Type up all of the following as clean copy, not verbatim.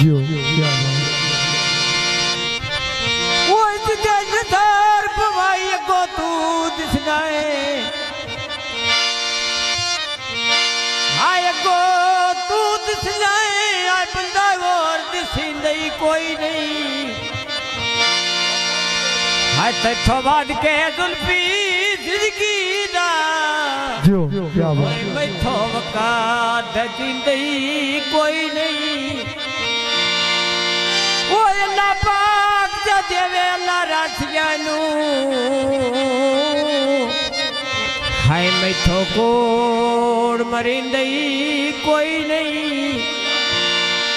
जियो क्या वो इधर भवाई को तू दिसनाए हाय को तू दिसनाए आय बंदा और दिसी नहीं कोई नहीं हाय तथो बाद के जुल्फी जिंदगी दा जियो क्या बात मैं तो वका जिंदगी कोई नहीं वो अल्लाह पाक जा देवे अल्लाह राखियानु हाय मैं तो कोड़ मरिंदई कोई नहीं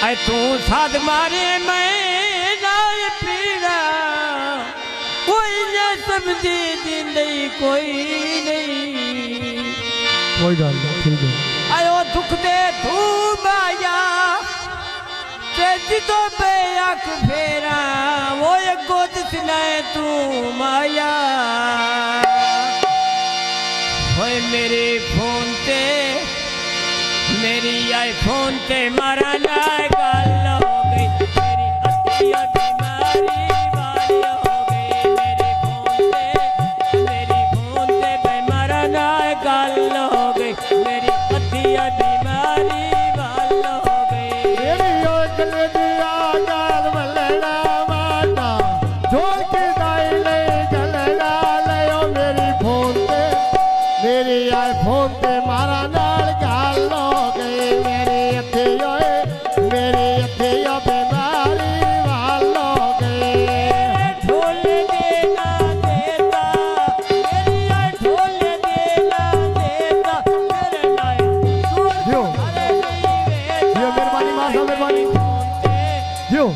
ऐ तू साध मारे मैं ना पीड़ा कोई न समझी जिंदगी कोई नहीं कोई गल नहीं ठीक है आयो दुख दे तू माया तो पे आँख फेरा वो गोद सुनाए तू माया होए मेरे फोन ते मेरी आईफोन ते मारा ना गल हो गई मेरी अतिया बीमारी वाली हो गई मेरी फोन ते भाई मारा ना गल हो गई मेरी अतिया बीमारी फोन पे मारा नाल गल हो गई मेरी अथियो बीमारी वाल हो गई ढोल देना देता मेरी ढोल देना देता मेरे लाए जियो जियो मेहरबानी मां साहब मेहरबानी जियो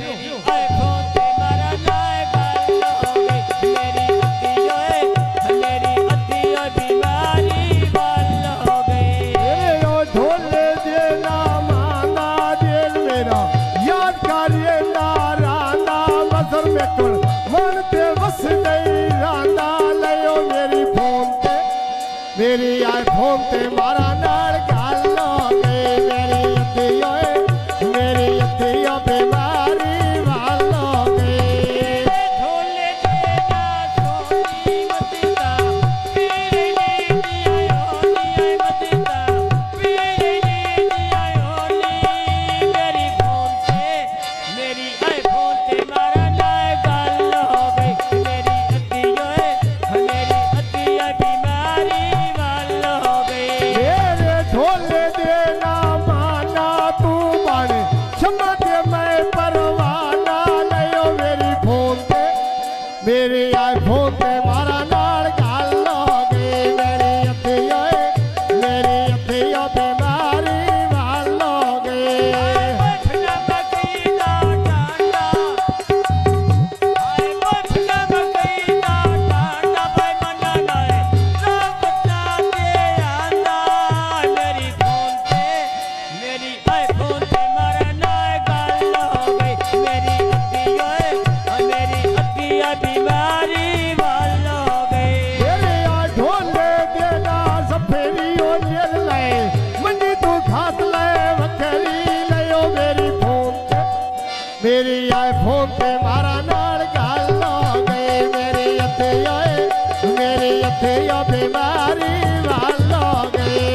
मेरी आईफोन ते मारा नाल गल हो गई मेरी अथियो बीमारी वाल हो गई ढोल देना सोनी मतिता पीरे नी आयोनी मतिता पीरे नी आयोनी मेरी आईफोन ते मारा नाल गल हो गई मेरी अथिया बीमारी मेरी आईफोन पे मारा नाल गल हो गई मेरी अथियो बीमारी वाल हो गई मेरी आईफोन पे मारा नाल गल हो गई मेरी अथियो बीमारी वाल हो गई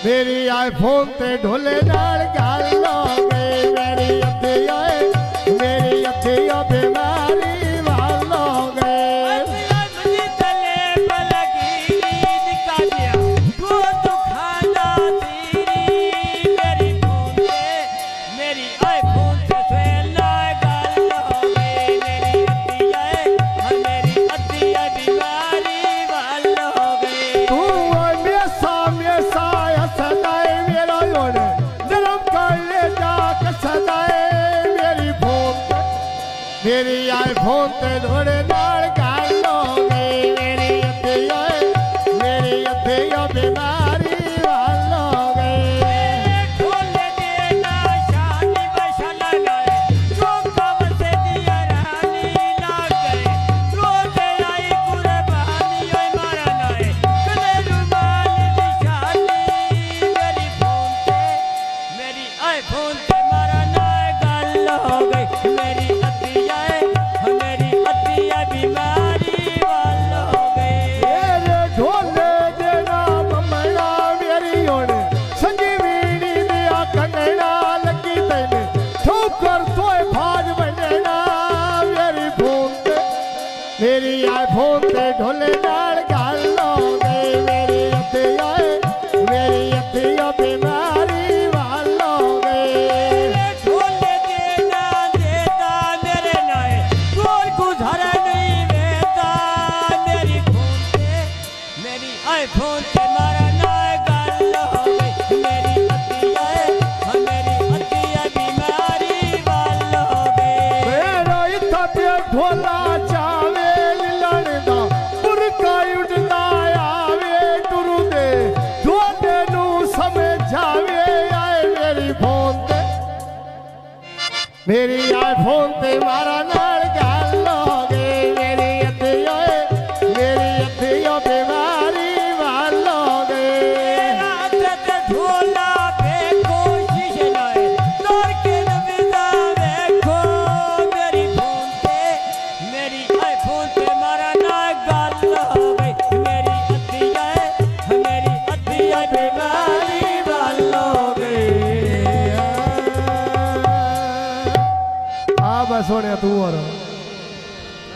मेरी आईफोन ते ढोले नाल गल हो गई मेरी अथियो बीमारी वाल हो गई तू मेसा सदाई मेरी आईफोन ते थोड़े नाल गल हो गई मेरी अतिया बीमारी वाल हो गई ढोले देना शादी बशन गए जो कब से दिया रानी लाग गए रोजे आई कुर्बानी ओए मारा नाए कले रुमाल दी शादी मेरी आईफोन ते मारा नाए गल हो गई मेरी अतिया बीमारी वाल हो गई मेरे ढोले देना ममड़ा मेरी होने संजीवनी दिया कंगना लगी तेने ठोकर तोय भाज बनना मेरी फोन ते मेरी आईफोन ते ढोले नाल गल हो गई मेरी अतिया बीमारी वाल हो गई ढोले देना देता मेरे नाए कोई गुजर नहीं वेता मेरी आईफोन से मारा नाए गल हो गई मेरी अतिया बीमारी वाल हो गई मेरा इत्था ते ढोला चावे लड़दा पुरका उड़दा आवे टुरु दे ढोले नू समझावे आए मेरी फोन ते मेरी आईफोन ते मारा नाल गल हो गई मेरी अतिया बीमारी वाल हो गई रात ढोला देखो शीशे नाए तोर के नविदा देखो मेरी आईफोन से मारा ना गल हो गई मेरी अतिया बीमारी वाल हो गई आ बस होने तू और